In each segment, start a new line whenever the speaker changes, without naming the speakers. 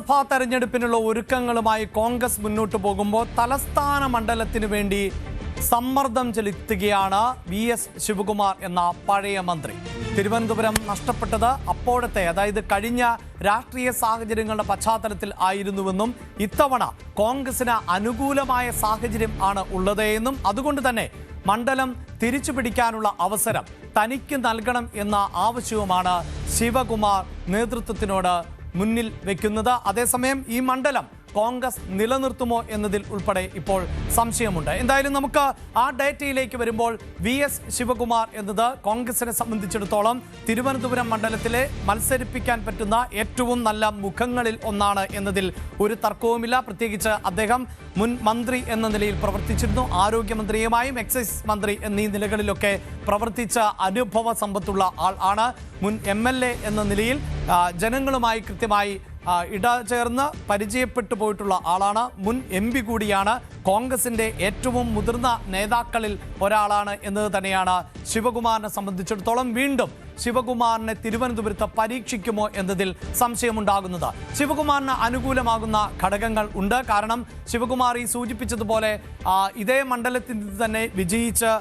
നിയമസഭാ തെരഞ്ഞെടുപ്പിനുള്ള ഒരുക്കങ്ങളുമായി കോൺഗ്രസ് മുന്നോട്ട് പോകുമ്പോൾ തലസ്ഥാന മണ്ഡലത്തിനു വേണ്ടി സമ്മർദ്ദം ചെലുത്തുകയാണ് VS ശിവകുമാർ എന്ന പഴയ മന്ത്രി. തിരുവനന്തപുരം നഷ്ടപ്പെട്ടത് അപ്പോഴത്തെ, അതായത് കഴിഞ്ഞ രാഷ്ട്രീയ സാഹചര്യങ്ങളുടെ പശ്ചാത്തലത്തിൽ ആയിരുന്നുവെന്നും ഇത്തവണ കോൺഗ്രസിന് അനുകൂലമായ സാഹചര്യം ആണ് ഉള്ളതെന്നും അതുകൊണ്ട് തന്നെ മണ്ഡലം തിരിച്ചു പിടിക്കാനുള്ള അവസരം തനിക്ക് നൽകണം എന്ന ആവശ്യവുമാണ് ശിവകുമാർ നേതൃത്വത്തിനോട് മുന്നിൽ വെക്കുന്നത്. അതേസമയം ഈ മണ്ഡലം കോൺഗ്രസ് നിലനിർത്തുമോ എന്നതിൽ ഉൾപ്പെടെ ഇപ്പോൾ സംശയമുണ്ട്. എന്തായാലും നമുക്ക് ആ ഡേറ്റയിലേക്ക് വരുമ്പോൾ VS ശിവകുമാർ എന്നത് കോൺഗ്രസിനെ സംബന്ധിച്ചിടത്തോളം തിരുവനന്തപുരം മണ്ഡലത്തിലെ മത്സരിപ്പിക്കാൻ പറ്റുന്ന ഏറ്റവും നല്ല മുഖങ്ങളിൽ ഒന്നാണ് എന്നതിൽ ഒരു തർക്കവുമില്ല. പ്രത്യേകിച്ച് അദ്ദേഹം മുൻ മന്ത്രി എന്ന നിലയിൽ പ്രവർത്തിച്ചിരുന്നു. ആരോഗ്യമന്ത്രിയുമായും എക്സൈസ് മന്ത്രി എന്നീ നിലകളിലൊക്കെ പ്രവർത്തിച്ച അനുഭവ സമ്പത്തുള്ള ആൾ ആണ്. മുൻ MLA എന്ന നിലയിൽ ജനങ്ങളുമായി കൃത്യമായി ഇടചേർന്ന് പരിചയപ്പെട്ടു പോയിട്ടുള്ള ആളാണ്. മുൻ MP കൂടിയാണ്. കോൺഗ്രസിന്റെ ഏറ്റവും മുതിർന്ന നേതാക്കളിൽ ഒരാളാണ് എന്നത് തന്നെയാണ് ശിവകുമാറിനെ സംബന്ധിച്ചിടത്തോളം വീണ്ടും ശിവകുമാറിനെ തിരുവനന്തപുരത്ത് പരീക്ഷിക്കുമോ എന്നതിൽ സംശയമുണ്ടാകുന്നത്. ശിവകുമാറിന് അനുകൂലമാകുന്ന ഘടകങ്ങൾ ഉണ്ട്. കാരണം ശിവകുമാർ ഈ സൂചിപ്പിച്ചതുപോലെ ഇതേ മണ്ഡലത്തിൽ തന്നെ വിജയിച്ച്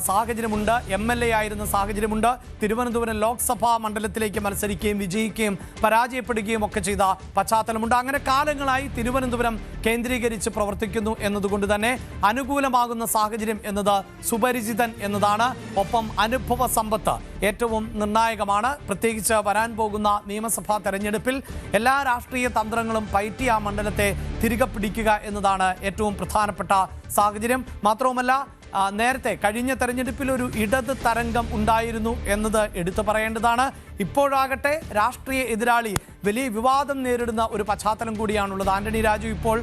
സാഹചര്യമുണ്ട്. MLA ആയിരുന്ന സാഹചര്യമുണ്ട്. തിരുവനന്തപുരം ലോക്സഭാ മണ്ഡലത്തിലേക്ക് മത്സരിക്കുകയും വിജയിക്കുകയും പരാജയപ്പെടുകയും ഒക്കെ ചെയ്ത പശ്ചാത്തലമുണ്ട്. അങ്ങനെ കാലങ്ങളായി തിരുവനന്തപുരം കേന്ദ്രീകരിച്ച് പ്രവർത്തിക്കുന്നു എന്നതുകൊണ്ട് തന്നെ അനുകൂലമാകുന്ന സാഹചര്യം എന്നത് സുപരിചിതൻ എന്നതാണ്. ഒപ്പം അനുഭവ സമ്പത്ത് ഏറ്റവും നിർണായകമാണ്. പ്രത്യേകിച്ച് വരാൻ പോകുന്ന നിയമസഭാ തെരഞ്ഞെടുപ്പിൽ എല്ലാ രാഷ്ട്രീയ തന്ത്രങ്ങളും പയറ്റി ആ മണ്ഡലത്തെ തിരികെ പിടിക്കുക എന്നതാണ് ഏറ്റവും പ്രധാനപ്പെട്ട സാഹചര്യം. മാത്രവുമല്ല, നേരത്തെ കഴിഞ്ഞ തെരഞ്ഞെടുപ്പിൽ ഒരു ഇടത് തരംഗം ഉണ്ടായിരുന്നു എന്നത് എടുത്തു പറയേണ്ടതാണ്. ഇപ്പോഴാകട്ടെ രാഷ്ട്രീയ എതിരാളി വലിയ വിവാദം നേരിടുന്ന ഒരു പശ്ചാത്തലം കൂടിയാണുള്ളത്. ആന്റണി രാജു ഇപ്പോൾ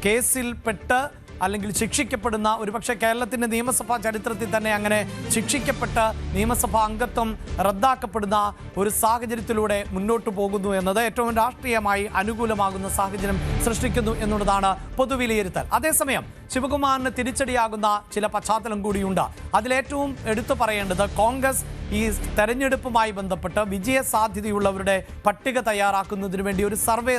കേസിൽപ്പെട്ട് അല്ലെങ്കിൽ ശിക്ഷിക്കപ്പെടുന്ന, ഒരുപക്ഷെ കേരളത്തിൻ്റെ നിയമസഭാ ചരിത്രത്തിൽ തന്നെ അങ്ങനെ ശിക്ഷിക്കപ്പെട്ട് നിയമസഭാ അംഗത്വം റദ്ദാക്കപ്പെടുന്ന ഒരു സാഹചര്യത്തിലൂടെ മുന്നോട്ട് പോകുന്നു എന്നത് ഏറ്റവും രാഷ്ട്രീയമായി അനുകൂലമാകുന്ന സാഹചര്യം സൃഷ്ടിക്കുന്നു എന്നുള്ളതാണ് പൊതുവിലയിരുത്തൽ. അതേസമയം ശിവകുമാറിന് തിരിച്ചടിയാകുന്ന ചില പശ്ചാത്തലം കൂടിയുണ്ട്. അതിലേറ്റവും എടുത്തു പറയേണ്ടത് കോൺഗ്രസ് ഈ തെരഞ്ഞെടുപ്പുമായി ബന്ധപ്പെട്ട് വിജയ സാധ്യതയുള്ളവരുടെ പട്ടിക തയ്യാറാക്കുന്നതിന് വേണ്ടി ഒരു സർവേ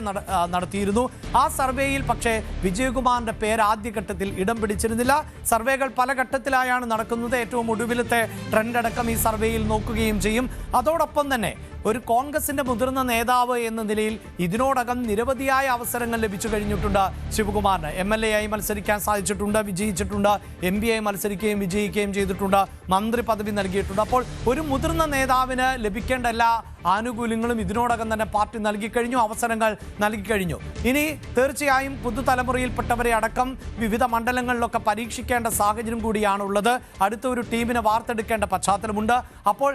നടത്തിയിരുന്നു. ആ സർവേയിൽ പക്ഷേ വിജയകുമാറിന്റെ പേര് ആദ്യഘട്ടത്തിൽ ഇടം പിടിച്ചിരുന്നില്ല. സർവേകൾ പല ഘട്ടത്തിലായാണ് നടക്കുന്നത്. ഏറ്റവും ഒടുവിലത്തെ ട്രെൻഡ് അടക്കം ഈ സർവേയിൽ നോക്കുകയും ചെയ്യും. അതോടൊപ്പം തന്നെ ഒരു കോൺഗ്രസിന്റെ മുതിർന്ന നേതാവ് എന്ന നിലയിൽ ഇതിനോടകം നിരവധിയായ അവസരങ്ങൾ ലഭിച്ചു കഴിഞ്ഞിട്ടുണ്ട്. ശിവകുമാറിന് MLA ആയി മത്സരിക്കാൻ സാധിച്ചിട്ടുണ്ട്, വിജയിച്ചിട്ടുണ്ട്. MP ആയി മത്സരിക്കുകയും വിജയിക്കുകയും ചെയ്തിട്ടുണ്ട്. മന്ത്രി പദവി നൽകിയിട്ടുണ്ട്. അപ്പോൾ ഒരു മുതിർന്ന നേതാവിന് ലഭിക്കേണ്ട എല്ലാ ആനുകൂല്യങ്ങളും ഇതിനോടകം തന്നെ പാർട്ടി നൽകിക്കഴിഞ്ഞു, അവസരങ്ങൾ നൽകിക്കഴിഞ്ഞു. ഇനി തീർച്ചയായും പുതുതലമുറയിൽപ്പെട്ടവരെ അടക്കം വിവിധ മണ്ഡലങ്ങളിലൊക്കെ പരീക്ഷിക്കേണ്ട സാഹചര്യം കൂടിയാണുള്ളത്. അടുത്ത ഒരു ടീമിനെ വാർത്തെടുക്കേണ്ട പശ്ചാത്തലമുണ്ട്. അപ്പോൾ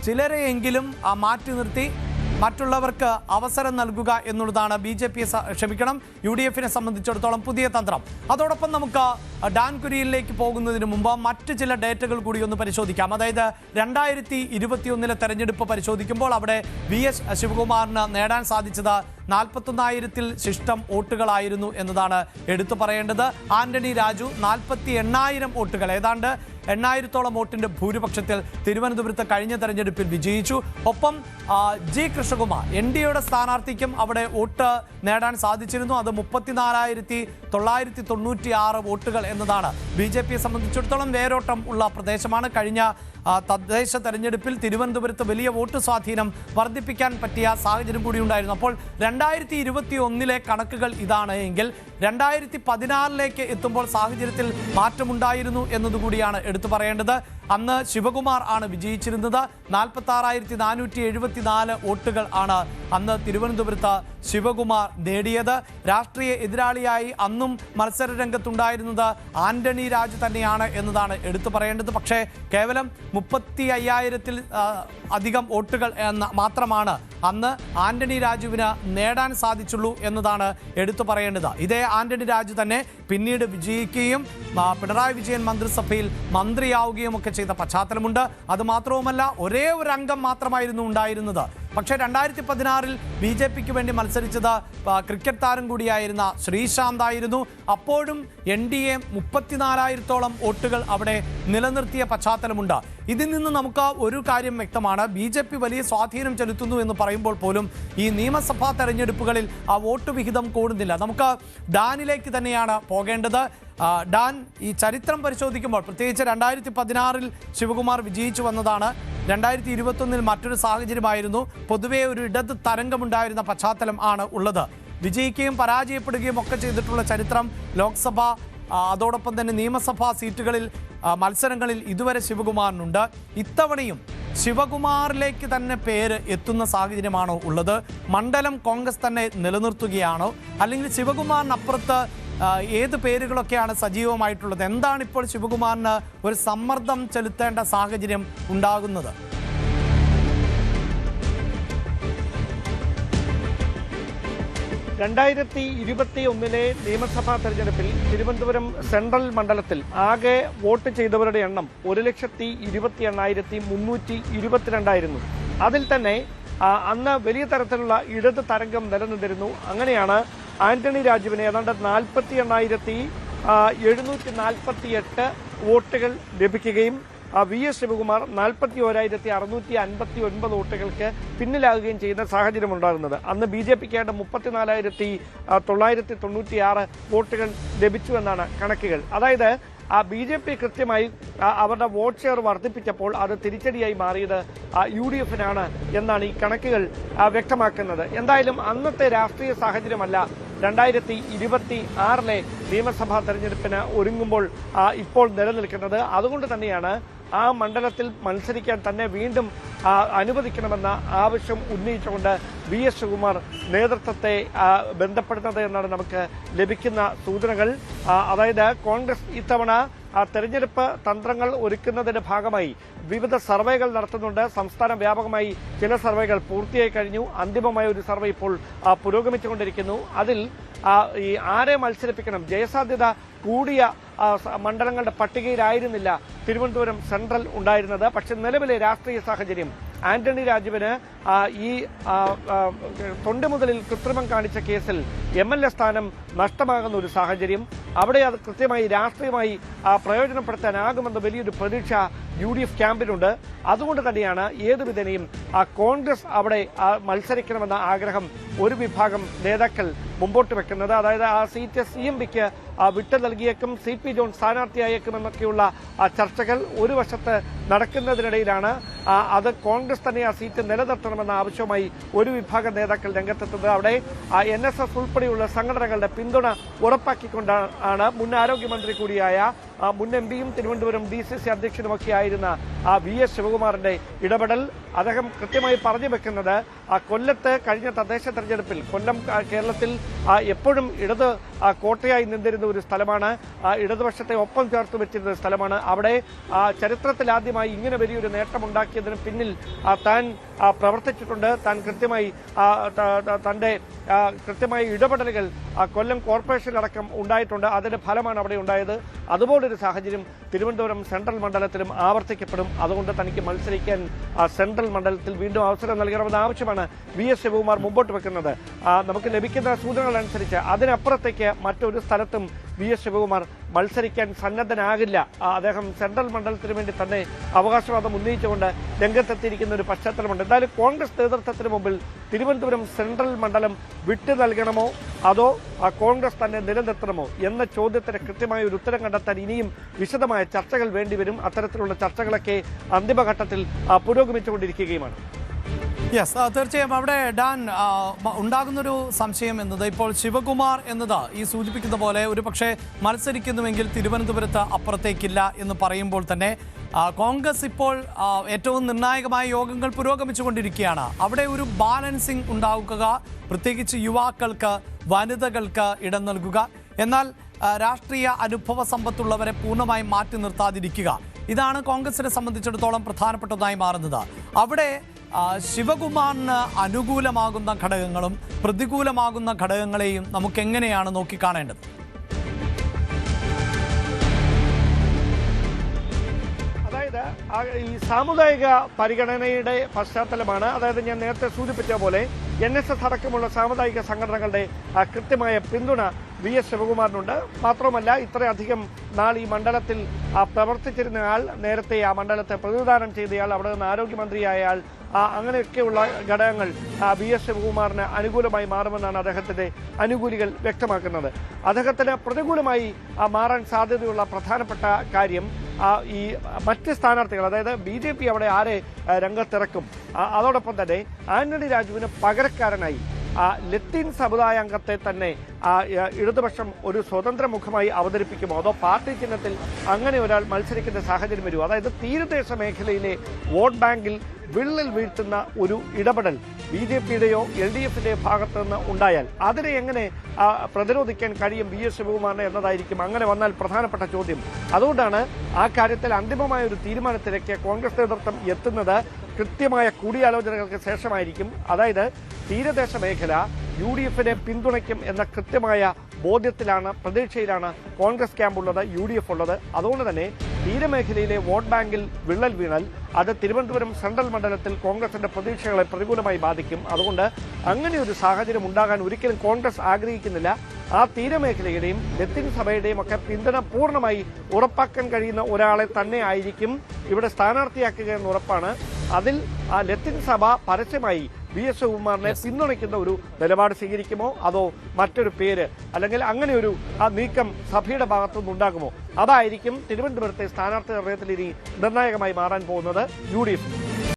ചിലരെയെങ്കിലും മാറ്റി നിർത്തി മറ്റുള്ളവർക്ക് അവസരം നൽകുക എന്നുള്ളതാണ് UDF-നെ സംബന്ധിച്ചിടത്തോളം പുതിയ തന്ത്രം. അതോടൊപ്പം നമുക്ക് ഡാൻ കുര്യനിലേക്ക് പോകുന്നതിന് മുമ്പ് മറ്റ് ചില ഡേറ്റകൾ കൂടി ഒന്ന് പരിശോധിക്കാം. അതായത് 2021 തെരഞ്ഞെടുപ്പ് പരിശോധിക്കുമ്പോൾ അവിടെ VS ശിവകുമാറിന് നേടാൻ സാധിച്ചത് 41,000-ൽ ശിഷ്ടം വോട്ടുകളായിരുന്നു എന്നതാണ് എടുത്തു പറയേണ്ടത്. ആന്റണി രാജു 48,000 വോട്ടുകൾ, ഏതാണ്ട് 8,000-ഓളം വോട്ടിന്റെ ഭൂരിപക്ഷത്തിൽ തിരുവനന്തപുരത്ത് കഴിഞ്ഞ തെരഞ്ഞെടുപ്പിൽ വിജയിച്ചു. ഒപ്പം G കൃഷ്ണകുമാർ NDAയുടെ സ്ഥാനാർത്ഥിക്കും അവിടെ വോട്ട് നേടാൻ സാധിച്ചിരുന്നു. അത് 34,996 വോട്ടുകൾ എന്നതാണ്. BJPയെ സംബന്ധിച്ചിടത്തോളം വേരോട്ടം ഉള്ള പ്രദേശമാണ്. കഴിഞ്ഞ തദ്ദേശ തെരഞ്ഞെടുപ്പിൽ തിരുവനന്തപുരത്ത് വലിയ വോട്ട് സ്വാധീനം വർദ്ധിപ്പിക്കാൻ പറ്റിയ സാഹചര്യം കൂടി ഉണ്ടായിരുന്നു. അപ്പോൾ 2021 കണക്കുകൾ ഇതാണ് എങ്കിൽ 2016 എത്തുമ്പോൾ സാഹചര്യത്തിൽ മാറ്റമുണ്ടായിരുന്നു എന്നതുകൂടിയാണ് എടുത്തു പറയേണ്ടത്. അന്ന് ശിവകുമാർ ആണ് വിജയിച്ചിരുന്നത്. 46,474 വോട്ടുകൾ ആണ് അന്ന് തിരുവനന്തപുരത്ത് ശിവകുമാർ നേടിയത്. രാഷ്ട്രീയ എതിരാളിയായി അന്നും മത്സര രംഗത്തുണ്ടായിരുന്നത് ആന്റണി രാജു തന്നെയാണ് എന്നതാണ് എടുത്തു പറയേണ്ടത്. പക്ഷേ കേവലം 35,000-ൽ അധികം വോട്ടുകൾ മാത്രമാണ് അന്ന് ആന്റണി രാജുവിന് നേടാൻ സാധിച്ചുള്ളൂ എന്നതാണ് എടുത്തു പറയേണ്ടത്. ഇതേ ആന്റണി രാജു തന്നെ പിന്നീട് വിജയിക്കുകയും പിണറായി വിജയൻ മന്ത്രിസഭയിൽ മന്ത്രിയാവുകയും ഒക്കെ ചെയ്ത പശ്ചാത്തലമുണ്ട്. അതുമാത്രവുമല്ല, ഒരേ ഒരു അംഗം മാത്രമായിരുന്നു ഉണ്ടായിരുന്നത്. പക്ഷേ 2016 BJPക്ക് വേണ്ടി മത്സരിച്ചത് ക്രിക്കറ്റ് താരം കൂടിയായിരുന്ന ശ്രീശാന്ത് ആയിരുന്നു. അപ്പോഴും NDA 34,000-ഓളം വോട്ടുകൾ അവിടെ നിലനിർത്തിയ പശ്ചാത്തലമുണ്ട്. ഇതിൽ നിന്ന് നമുക്ക് ഒരു കാര്യം വ്യക്തമാണ്, BJP വലിയ സ്വാധീനം ചെലുത്തുന്നു എന്ന് പറയുമ്പോൾ പോലും ഈ നിയമസഭാ തെരഞ്ഞെടുപ്പുകളിൽ ആ വോട്ട് വിഹിതം കൂടുന്നില്ല. നമുക്ക് ഡാനിലേക്ക് തന്നെയാണ് പോകേണ്ടത്. ഡാൻ, ഈ ചരിത്രം പരിശോധിക്കുമ്പോൾ പ്രത്യേകിച്ച് 2016 ശിവകുമാർ വിജയിച്ചു വന്നതാണ്. 2021 മറ്റൊരു സാഹചര്യമായിരുന്നു. പൊതുവെ ഒരു ഇടത് തരംഗമുണ്ടായിരുന്ന പശ്ചാത്തലം ആണ് ഉള്ളത്. വിജയിക്കുകയും പരാജയപ്പെടുകയും ഒക്കെ ചെയ്തിട്ടുള്ള ചരിത്രം ലോക്സഭ അതോടൊപ്പം തന്നെ നിയമസഭാ സീറ്റുകളിൽ മത്സരങ്ങളിൽ ഇതുവരെ ശിവകുമാറിനുണ്ട്. ഇത്തവണയും ശിവകുമാറിലേക്ക് തന്നെ പേര് എത്തുന്ന സാഹചര്യമാണോ ഉള്ളത്? മണ്ഡലം കോൺഗ്രസ് തന്നെ നിലനിർത്തുകയാണോ, അല്ലെങ്കിൽ ശിവകുമാറിനപ്പുറത്ത് ഏത് പേരുകളൊക്കെയാണ് സജീവമായിട്ടുള്ളത്? എന്താണ് ഇപ്പോൾ ശിവകുമാറിന് ഒരു സമ്മർദ്ദം ചെലുത്തേണ്ട സാഹചര്യം ഉണ്ടാകുന്നത്?
രണ്ടായിരത്തി 21 നിയമസഭാ തെരഞ്ഞെടുപ്പിൽ തിരുവനന്തപുരം സെൻട്രൽ മണ്ഡലത്തിൽ ആകെ വോട്ട് ചെയ്തവരുടെ എണ്ണം 1,28,322 ആയിരുന്നു. അതിൽ തന്നെ അന്ന് വലിയ തരത്തിലുള്ള ഇടത് തരംഗം നിലനിന്നിരുന്നു. അങ്ങനെയാണ് ആന്റണി രാജുവിന് ഏതാണ്ട് 40,748 വോട്ടുകൾ ലഭിക്കുകയും VS ശിവകുമാർ 41,659 വോട്ടുകൾക്ക് പിന്നിലാകുകയും ചെയ്യുന്ന സാഹചര്യം ഉണ്ടാകുന്നത്. അന്ന് BJPക്കായിട്ട് 34,996 വോട്ടുകൾ ലഭിച്ചുവെന്നാണ് കണക്കുകൾ. അതായത് BJP കൃത്യമായി അവരുടെ വോട്ട് ഷെയർ വർദ്ധിപ്പിച്ചപ്പോൾ അത് തിരിച്ചടിയായി മാറിയത് UDF-നാണ് എന്നാണ് ഈ കണക്കുകൾ വ്യക്തമാക്കുന്നത്. എന്തായാലും അന്നത്തെ രാഷ്ട്രീയ സാഹചര്യമല്ല 2026 നിയമസഭാ തെരഞ്ഞെടുപ്പിന് ഒരുങ്ങുമ്പോൾ ഇപ്പോൾ നിലനിൽക്കുന്നത്. അതുകൊണ്ട് തന്നെയാണ് ആ മണ്ഡലത്തിൽ മത്സരിക്കാൻ തന്നെ വീണ്ടും അനുവദിക്കണമെന്ന ആവശ്യം ഉന്നയിച്ചുകൊണ്ട് VS ശിവകുമാർ നേതൃത്വത്തെ ബന്ധപ്പെടുന്നത് എന്നാണ് നമുക്ക് ലഭിക്കുന്ന സൂചനകൾ. അതായത് കോൺഗ്രസ് ഇത്തവണ തെരഞ്ഞെടുപ്പ് തന്ത്രങ്ങൾ ഒരുക്കുന്നതിന്റെ ഭാഗമായി വിവിധ സർവേകൾ നടത്തുന്നുണ്ട്. സംസ്ഥാന വ്യാപകമായി ചില സർവേകൾ പൂർത്തിയായി കഴിഞ്ഞു. അന്തിമമായ ഒരു സർവേ ഇപ്പോൾ പുരോഗമിച്ചുകൊണ്ടിരിക്കുന്നു. അതിൽ ഈ ആരെ മത്സരിപ്പിക്കണം, ജയസാധ്യത കൂടിയ മണ്ഡലങ്ങളുടെ പട്ടികയിലായിരുന്നില്ല തിരുവനന്തപുരം സെൻട്രൽ ഉണ്ടായിരുന്നത്. പക്ഷെ നിലവിലെ രാഷ്ട്രീയ സാഹചര്യം ആന്റണി രാജുവിന് ഈ തൊണ്ടിമുതലിൽ കൃത്രിമം കാണിച്ച കേസിൽ MLA സ്ഥാനം നഷ്ടമാകുന്ന ഒരു സാഹചര്യം, അവിടെ അത് കൃത്യമായി രാഷ്ട്രീയമായി പ്രയോജനപ്പെടുത്താനാകുമെന്ന വലിയൊരു പ്രതീക്ഷ UDF ക്യാമ്പിനുണ്ട്. അതുകൊണ്ട് തന്നെയാണ് ഏതുവിധേനയും കോൺഗ്രസ് അവിടെ മത്സരിക്കണമെന്ന ആഗ്രഹം ഒരു വിഭാഗം നേതാക്കൾ മുമ്പോട്ട് വെക്കുന്നത്. അതായത് ആ സീറ്റ് CMPക്ക് വിട്ടു നൽകിയേക്കും, CP ജോൺ സ്ഥാനാർത്ഥിയായേക്കുമെന്നൊക്കെയുള്ള ചർച്ചകൾ ഒരു വശത്ത് നടക്കുന്നതിനിടയിലാണ് അത് കോൺഗ്രസ് തന്നെ ആ സീറ്റ് നിലനിർത്തണമെന്ന ആവശ്യവുമായി ഒരു വിഭാഗം നേതാക്കൾ രംഗത്തെത്തുന്നത്. അവിടെ NSS ഉൾപ്പെടെയുള്ള സംഘടനകളുടെ പിന്തുണ ഉറപ്പാക്കിക്കൊണ്ടാണ് മുൻ ആരോഗ്യമന്ത്രി കൂടിയായ മുൻ MPയും തിരുവനന്തപുരം DCC അധ്യക്ഷനുമൊക്കെ ആയിരുന്ന VS ശിവകുമാറിന്റെ ഇടപെടൽ. അദ്ദേഹം കൃത്യമായി പറഞ്ഞു വെക്കുന്നത് കൊല്ലത്ത് കഴിഞ്ഞ തദ്ദേശ തെരഞ്ഞെടുപ്പിൽ കൊല്ലം കേരളത്തിൽ എപ്പോഴും ഇടത് കോട്ടയായി നിന്നിരുന്ന ഒരു സ്ഥലമാണ്, ഇടതുപക്ഷത്തെ ഒപ്പം ചേർത്ത് വെച്ചിരുന്ന സ്ഥലമാണ്. അവിടെ ചരിത്രത്തിൽ ആദ്യമായി ഇങ്ങനെ വലിയൊരു നേട്ടമുണ്ടാക്കിയതിന് പിന്നിൽ താൻ പ്രവർത്തിച്ചിട്ടുണ്ട്. താൻ കൃത്യമായി തന്റെ കൃത്യമായ ഇടപെടലുകൾ കൊല്ലം കോർപ്പറേഷനിലടക്കം ഉണ്ടായിട്ടുണ്ട്. അതിന്റെ ഫലമാണ് അവിടെ ഉണ്ടായത്. അതുപോലൊരു സാഹചര്യം തിരുവനന്തപുരം സെൻട്രൽ മണ്ഡലത്തിലും ആവർത്തിക്കപ്പെടും. അതുകൊണ്ട് തനിക്ക് മത്സരിക്കാൻ സെൻട്രൽ മണ്ഡലത്തിൽ വീണ്ടും അവസരം നൽകണമെന്ന ആവശ്യമാണ് VS ശിവകുമാർ മുമ്പോട്ട് വെക്കുന്നത്. നമുക്ക് ലഭിക്കുന്ന സൂചനകൾ അനുസരിച്ച് അതിനപ്പുറത്തേക്ക് മറ്റൊരു സ്ഥലത്തും VS ശിവകുമാർ മത്സരിക്കാൻ സന്നദ്ധനാകില്ല. അദ്ദേഹം സെൻട്രൽ മണ്ഡലത്തിന് വേണ്ടി തന്നെ അവകാശവാദം ഉന്നയിച്ചുകൊണ്ട് രംഗത്തെത്തിയിരിക്കുന്ന ഒരു പശ്ചാത്തലമുണ്ട്. എന്തായാലും കോൺഗ്രസ് നേതൃത്വത്തിന് മുമ്പിൽ തിരുവനന്തപുരം സെൻട്രൽ മണ്ഡലം വിട്ടു നൽകണമോ അതോ കോൺഗ്രസ് തന്നെ നിലനിർത്തണമോ എന്ന ചോദ്യത്തിന് കൃത്യമായ ഒരു ഉത്തരം കണ്ടെത്താൻ ഇനിയും വിശദമായ ചർച്ചകൾ വേണ്ടിവരും. അത്തരത്തിലുള്ള ചർച്ചകളൊക്കെ അന്തിമഘട്ടത്തിൽ പുരോഗമിച്ചുകൊണ്ടിരിക്കുകയുമാണ്.
യെസ്, തീർച്ചയായും അവിടെ ഡാൻ ഉണ്ടാകുന്നൊരു സംശയം എന്നത് ഇപ്പോൾ ശിവകുമാർ എന്നത് ഈ സൂചിപ്പിക്കുന്ന പോലെ ഒരു പക്ഷേ മത്സരിക്കുന്നുവെങ്കിൽ തിരുവനന്തപുരത്ത് അപ്പുറത്തേക്കില്ല എന്ന് പറയുമ്പോൾ തന്നെ കോൺഗ്രസ് ഇപ്പോൾ ഏറ്റവും നിർണായകമായ യോഗങ്ങൾ പുരോഗമിച്ചുകൊണ്ടിരിക്കുകയാണ്. അവിടെ ഒരു ബാലൻസിംഗ് ഉണ്ടാക്കുക, പ്രത്യേകിച്ച് യുവാക്കൾക്ക്, വനിതകൾക്ക് ഇടം നൽകുക, എന്നാൽ രാഷ്ട്രീയ അനുഭവ സമ്പത്തുള്ളവരെ പൂർണ്ണമായും മാറ്റി നിർത്താതിരിക്കുക, ഇതാണ് കോൺഗ്രസിനെ സംബന്ധിച്ചിടത്തോളം പ്രധാനപ്പെട്ടതായി മാറുന്നത്. അവിടെ ശിവകുമാറിന് അനുകൂലമാകുന്ന ഘടകങ്ങളും പ്രതികൂലമാകുന്ന ഘടകങ്ങളെയും നമുക്ക് എങ്ങനെയാണ് നോക്കിക്കാണേണ്ടത്?
അതായത് ഈ സാമുദായിക പരിഗണനയുടെ പശ്ചാത്തലമാണ്. അതായത് ഞാൻ നേരത്തെ സൂചിപ്പിച്ച പോലെ NSS അടക്കമുള്ള സാമുദായിക സംഘടനകളുടെ കൃത്യമായ പിന്തുണ VS ശിവകുമാറിനുണ്ട്. മാത്രമല്ല ഇത്രയധികം നാൾ ഈ മണ്ഡലത്തിൽ പ്രവർത്തിച്ചിരുന്ന ആൾ, നേരത്തെ ആ മണ്ഡലത്തെ പ്രതിനിധാനം ചെയ്തയാൾ, അവിടെ നിന്ന് ആരോഗ്യമന്ത്രിയായ ആൾ, അങ്ങനെയൊക്കെയുള്ള ഘടകങ്ങൾ VS ശിവകുമാറിന് അനുകൂലമായി മാറുമെന്നാണ് അദ്ദേഹത്തിന്റെ അനുകൂലികൾ വ്യക്തമാക്കുന്നത്. അദ്ദേഹത്തിന് പ്രതികൂലമായി മാറാൻ സാധ്യതയുള്ള പ്രധാനപ്പെട്ട കാര്യം ഈ മറ്റ് സ്ഥാനാർത്ഥികൾ, അതായത് BJP അവിടെ ആരെ രംഗത്തിറക്കും, അതോടൊപ്പം തന്നെ ആന്റണി രാജുവിന് പകരക്കാരനായി ലത്തീൻ സമുദായ അംഗത്തെ തന്നെ ഇടതുപക്ഷം ഒരു സ്വതന്ത്ര മുഖമായി അവതരിപ്പിക്കുമോ, അതോ പാർട്ടി ചിഹ്നത്തിൽ അങ്ങനെ ഒരാൾ മത്സരിക്കുന്ന സാഹചര്യം വരുമോ? അതായത് തീരദേശ മേഖലയിലെ വോട്ട് ബാങ്കിൽ വിള്ളൽ വീഴ്ത്തുന്ന ഒരു ഇടപെടൽ BJPയുടെയോ LDFിന്റെയോ ഭാഗത്തു നിന്ന് ഉണ്ടായാൽ അതിനെ എങ്ങനെ പ്രതിരോധിക്കാൻ കഴിയും VS ശിവകുമാറിന് എന്നതായിരിക്കും അങ്ങനെ വന്നാൽ പ്രധാനപ്പെട്ട ചോദ്യം. അതുകൊണ്ടാണ് ആ കാര്യത്തിൽ അന്തിമമായ ഒരു തീരുമാനത്തിലേക്ക് കോൺഗ്രസ് നേതൃത്വം എത്തുന്നത് കൃത്യമായ കൂടിയാലോചനകൾക്ക് ശേഷമായിരിക്കും. അതായത് തീരദേശ മേഖല UDFിനെ പിന്തുണയ്ക്കും എന്ന കൃത്യമായ ബോധ്യത്തിലാണ്, പ്രതീക്ഷയിലാണ് കോൺഗ്രസ് ക്യാമ്പുള്ളത്, UDF ഉള്ളത്. അതുകൊണ്ട് തന്നെ തീരമേഖലയിലെ വോട്ട് ബാങ്കിൽ വിള്ളൽ വീണാൽ അത് തിരുവനന്തപുരം സെൻട്രൽ മണ്ഡലത്തിൽ കോൺഗ്രസിന്റെ പ്രതീക്ഷകളെ പ്രതികൂലമായി ബാധിക്കും. അതുകൊണ്ട് അങ്ങനെ ഒരു സാഹചര്യം ഉണ്ടാകാൻ ഒരിക്കലും കോൺഗ്രസ് ആഗ്രഹിക്കുന്നില്ല. ആ തീരമേഖലയുടെയും ലത്തീൻ സഭയുടെയും ഒക്കെ പിന്തുണ പൂർണ്ണമായി ഉറപ്പാക്കാൻ കഴിയുന്ന ഒരാളെ തന്നെ ആയിരിക്കും ഇവിടെ സ്ഥാനാർത്ഥിയാക്കുക എന്ന് ഉറപ്പാണ്. അതിൽ ആ ലത്തീൻ സഭ പരസ്യമായി VS ശിവകുമാറിനെ പിന്തുണയ്ക്കുന്ന ഒരു നിലപാട് സ്വീകരിക്കുമോ, അതോ മറ്റൊരു പേര് അല്ലെങ്കിൽ അങ്ങനെ ഒരു നീക്കം സഭയുടെ ഭാഗത്തുനിന്ന് ഉണ്ടാകുമോ? അതായിരിക്കും തിരുവനന്തപുരത്തെ സ്ഥാനാർത്ഥി നിർണയത്തിൽ ഇനി നിർണായകമായി മാറാൻ പോകുന്നത് UDF.